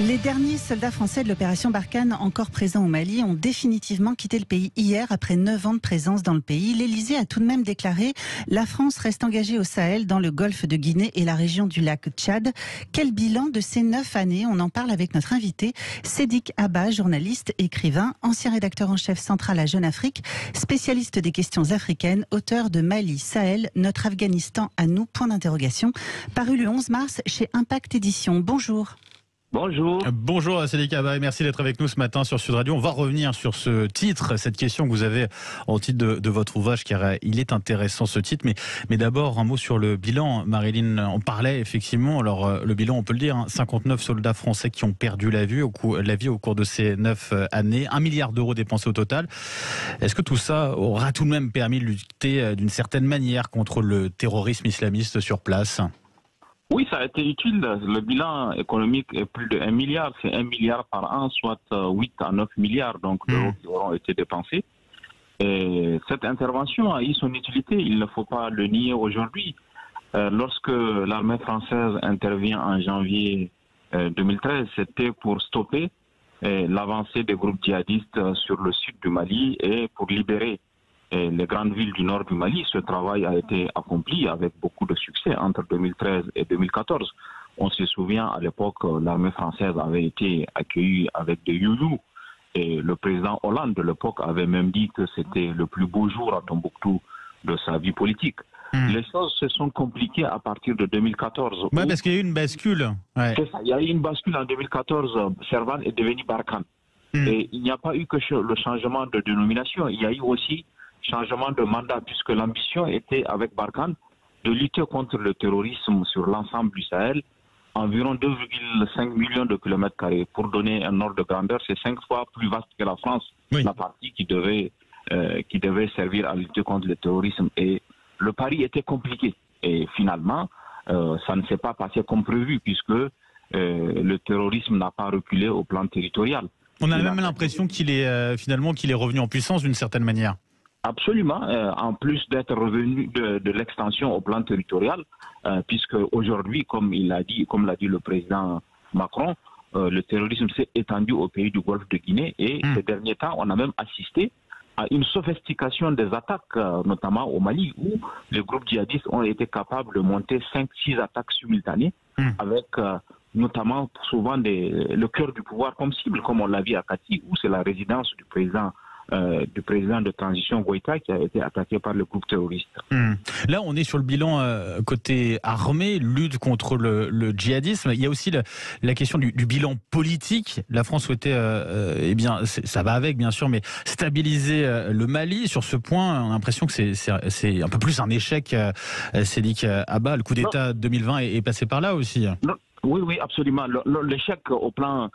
Les derniers soldats français de l'opération Barkhane encore présents au Mali ont définitivement quitté le pays hier après 9 ans de présence dans le pays. L'Élysée a tout de même déclaré « La France reste engagée au Sahel, dans le golfe de Guinée et la région du lac Tchad ». Quel bilan de ces 9 années? On en parle avec notre invité, Sédik Abba, journaliste, écrivain, ancien rédacteur en chef central à Jeune Afrique, spécialiste des questions africaines, auteur de Mali, Sahel, notre Afghanistan à nous, point d'interrogation, paru le 11 mars chez Impact Éditions. Bonjour. Bonjour. Bonjour Sédik Abba et merci d'être avec nous ce matin sur Sud Radio. On va revenir sur ce titre, cette question que vous avez en titre de votre ouvrage, car il est intéressant ce titre. Mais d'abord, un mot sur le bilan. Marilyn en parlait effectivement. Alors le bilan, on peut le dire, 59 soldats français qui ont perdu la vie au cours de ces 9 années. 1 milliard d'euros dépensés au total. Est-ce que tout ça aura tout de même permis de lutter d'une certaine manière contre le terrorisme islamiste sur place ? Oui, ça a été utile. Le bilan économique est plus de 1 milliard. C'est 1 milliard par an, soit 8 à 9 milliards d'euros qui auront été dépensés. Et cette intervention a eu son utilité. Il ne faut pas le nier aujourd'hui. Lorsque l'armée française intervient en janvier 2013, c'était pour stopper l'avancée des groupes djihadistes sur le sud du Mali et pour libérer les grandes villes du nord du Mali. Ce travail a été accompli avec beaucoup de succès entre 2013 et 2014. On se souvient, à l'époque, l'armée française avait été accueillie avec des you-you. Et le président Hollande de l'époque avait même dit que c'était le plus beau jour à Tombouctou de sa vie politique. Les choses se sont compliquées à partir de 2014. Oui, parce qu'il y a eu une bascule. Ouais. C'est ça, il y a eu une bascule en 2014. Servan est devenu Barkhane. Et il n'y a pas eu que le changement de dénomination. Il y a eu aussi changement de mandat, puisque l'ambition était, avec Barkhane, de lutter contre le terrorisme sur l'ensemble du Sahel, environ 2,5 millions de kilomètres carrés. Pour donner un ordre de grandeur, c'est 5 fois plus vaste que la France, la partie qui devait servir à lutter contre le terrorisme. Et le pari était compliqué. Et finalement, ça ne s'est pas passé comme prévu, puisque le terrorisme n'a pas reculé au plan territorial. On a même l'impression qu'il est finalement qu'il est revenu en puissance d'une certaine manière. Absolument, en plus d'être revenu de l'extension au plan territorial, puisque aujourd'hui, comme l'a dit le président Macron, le terrorisme s'est étendu au pays du Golfe de Guinée et ces derniers temps, on a même assisté à une sophistication des attaques, notamment au Mali, où les groupes djihadistes ont été capables de monter 5-6 attaques simultanées, avec notamment souvent le cœur du pouvoir comme cible, comme on l'a vu à Kati, où c'est la résidence du président de transition Goïta qui a été attaqué par le groupe terroriste. Là, on est sur le bilan côté armée, lutte contre le djihadisme. Il y a aussi la question du bilan politique. La France souhaitait, eh bien, ça va avec bien sûr, mais stabiliser le Mali. Sur ce point, on a l'impression que c'est un peu plus un échec. Sédik Abba, le coup d'État 2020 est passé par là aussi. Non. Oui, absolument. L'échec au plan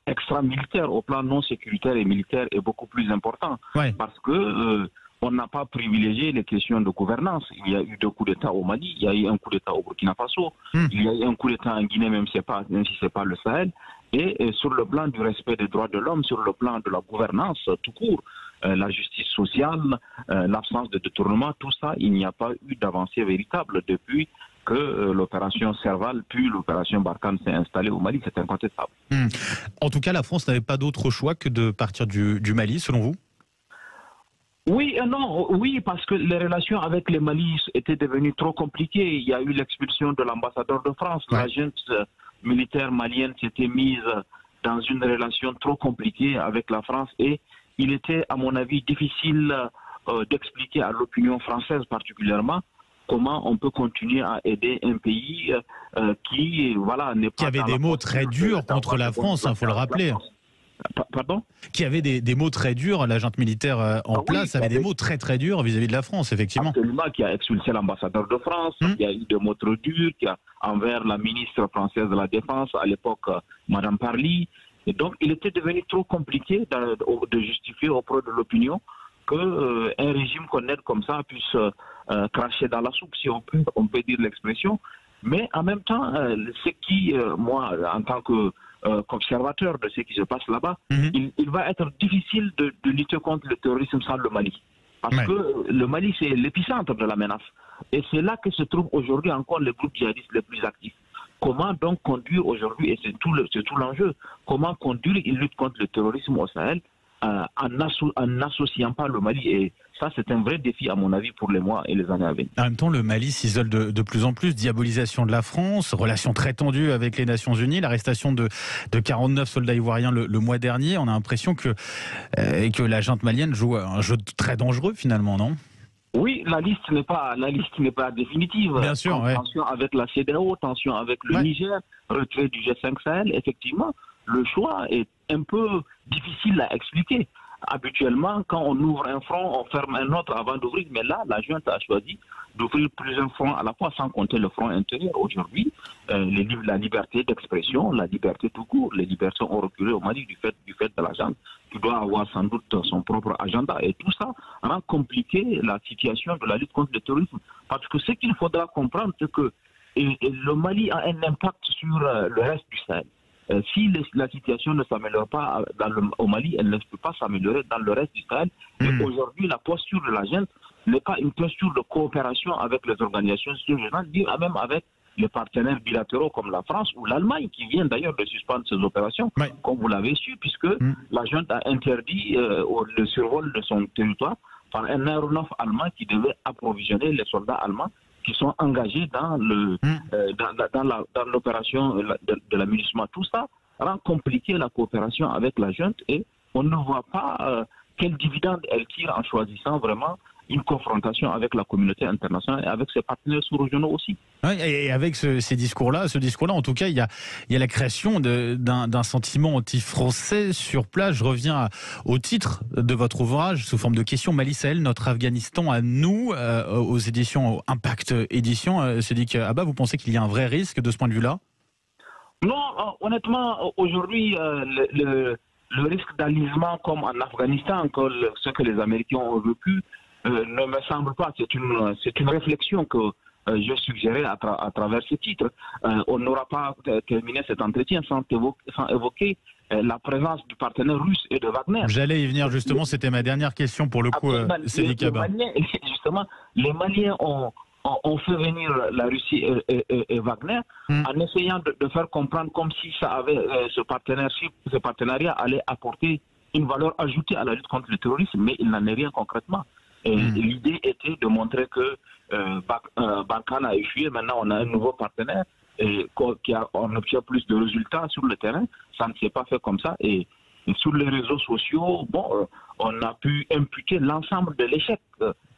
extra-militaire, au plan non sécuritaire et militaire est beaucoup plus important. Parce que on n'a pas privilégié les questions de gouvernance. Il y a eu 2 coups d'État au Mali, il y a eu un coup d'État au Burkina Faso, il y a eu un coup d'État en Guinée, même si ce n'est pas le Sahel. Et sur le plan du respect des droits de l'homme, sur le plan de la gouvernance tout court, la justice sociale, l'absence de détournement, tout ça, il n'y a pas eu d'avancée véritable depuis que l'opération Serval puis l'opération Barkhane s'est installée au Mali. C'est incontestable. En tout cas, la France n'avait pas d'autre choix que de partir du Mali, selon vous? Oui et non. Oui, parce que les relations avec le Mali étaient devenues trop compliquées. Il y a eu l'expulsion de l'ambassadeur de France. La junte militaire malienne s'était mise dans une relation trop compliquée avec la France et il était, à mon avis, difficile d'expliquer à l'opinion française particulièrement comment on peut continuer à aider un pays qui n'est pas... Qui avait des mots très durs contre la France, il faut le rappeler. Pardon ? Qui avait des mots très durs, la junte militaire en place avait des mots très très durs vis-à-vis de la France, effectivement. Absolument, qui a expulsé l'ambassadeur de France, qui a eu des mots trop durs, qui a envers la ministre française de la Défense, à l'époque, Madame Parly. Et donc, il était devenu trop compliqué de justifier auprès de l'opinion qu'un régime qu'on aide comme ça puisse cracher dans la soupe, si on peut dire l'expression. Mais en même temps, ce qui, moi, en tant qu'observateur de ce qui se passe là-bas, il va être difficile de lutter contre le terrorisme sans le Mali. Parce que le Mali, c'est l'épicentre de la menace. Et c'est là que se trouvent aujourd'hui encore les groupes djihadistes les plus actifs. Comment donc conduire aujourd'hui, et c'est tout l'enjeu, comment conduire une lutte contre le terrorisme au Sahel en n'associant pas le Mali. Et ça, c'est un vrai défi, à mon avis, pour les mois et les années à venir. En même temps, le Mali s'isole de plus en plus, diabolisation de la France, relations très tendues avec les Nations Unies, l'arrestation de 49 soldats ivoiriens le mois dernier. On a l'impression que la junte malienne joue un jeu très dangereux finalement, non ? Oui, la liste n'est pas définitive. Bien sûr, ouais. Tension avec la CEDEAO, tension avec le Niger, retrait du G5 Sahel. Effectivement, le choix est un peu difficile à expliquer. Habituellement, quand on ouvre un front, on ferme un autre avant d'ouvrir. Mais là, la junte a choisi d'ouvrir plusieurs fronts à la fois, sans compter le front intérieur. Aujourd'hui, la liberté d'expression, la liberté tout court, les libertés ont reculé au Mali du fait de la junte, qui doit avoir sans doute son propre agenda. Et tout ça rend compliqué la situation de la lutte contre le terrorisme. Parce que ce qu'il faudra comprendre, c'est que le Mali a un impact sur le reste du Sahel. Si la situation ne s'améliore pas au Mali, elle ne peut pas s'améliorer dans le reste du Sahel. Et aujourd'hui, la posture de la junte n'est pas une posture de coopération avec les organisations régionales, même avec les partenaires bilatéraux comme la France ou l'Allemagne, qui viennent d'ailleurs de suspendre ces opérations, comme vous l'avez su, puisque la junte a interdit le survol de son territoire par un aéronef allemand qui devait approvisionner les soldats allemands qui sont engagés dans l'opération de l'amunissement. Tout ça rend compliqué la coopération avec la junte et on ne voit pas quel dividende elle tire en choisissant vraiment une confrontation avec la communauté internationale et avec ses partenaires sous-régionaux aussi. Oui, et avec ce discours-là, en tout cas, il y a la création d'un sentiment anti-français sur place. Je reviens au titre de votre ouvrage, sous forme de question, Mali Sahel, notre Afghanistan à nous, aux éditions Impact Éditions. Sédik Abba, vous pensez qu'il y a un vrai risque de ce point de vue-là ? Non, honnêtement, aujourd'hui, le risque d'enlisement comme en Afghanistan, ce que les Américains ont vécu, ne me semble pas. C'est une réflexion que je suggérais à travers ce titre. On n'aura pas terminé cet entretien sans évoquer la présence du partenaire russe et de Wagner. J'allais y venir justement, c'était ma dernière question pour le coup, Sédik Abba. Justement, les Maliens ont fait venir la Russie et Wagner en essayant de faire comprendre comme si ce partenariat allait apporter une valeur ajoutée à la lutte contre le terrorisme, mais il n'en est rien concrètement. Et l'idée était de montrer que Barkhane a échoué. Maintenant, on a un nouveau partenaire on obtient plus de résultats sur le terrain. Ça ne s'est pas fait comme ça. Et sur les réseaux sociaux, on a pu imputer l'ensemble de l'échec.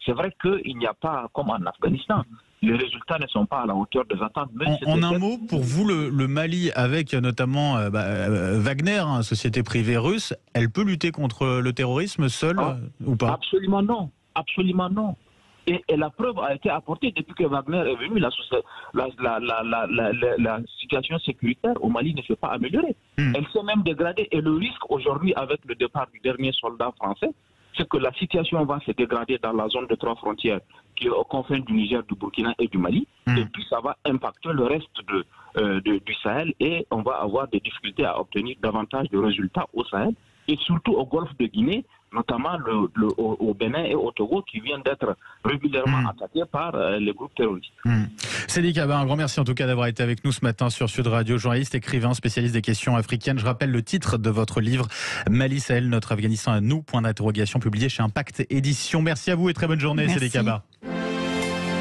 C'est vrai qu'il n'y a pas, comme en Afghanistan, les résultats ne sont pas à la hauteur des attentes. En un mot, pour vous, le Mali, avec notamment Wagner, société privée russe, elle peut lutter contre le terrorisme seule ou pas ? Absolument non. Absolument non. Et la preuve a été apportée depuis que Wagner est venu. La situation sécuritaire au Mali ne s'est pas améliorée. Elle s'est même dégradée. Et le risque aujourd'hui, avec le départ du dernier soldat français, c'est que la situation va se dégrader dans la zone de 3 frontières, qui est aux confins du Niger, du Burkina et du Mali. Et puis ça va impacter le reste du Sahel et on va avoir des difficultés à obtenir davantage de résultats au Sahel et surtout au golfe de Guinée, notamment au Bénin et au Togo, qui viennent d'être régulièrement attaqués par les groupes terroristes. Sédik Abba, un grand merci en tout cas d'avoir été avec nous ce matin sur Sud Radio, journaliste, écrivain, spécialiste des questions africaines. Je rappelle le titre de votre livre, Mali Sahel, notre Afghanistan à nous, point d'interrogation, publié chez Impact Éditions. Merci à vous et très bonne journée, Sédik Abba.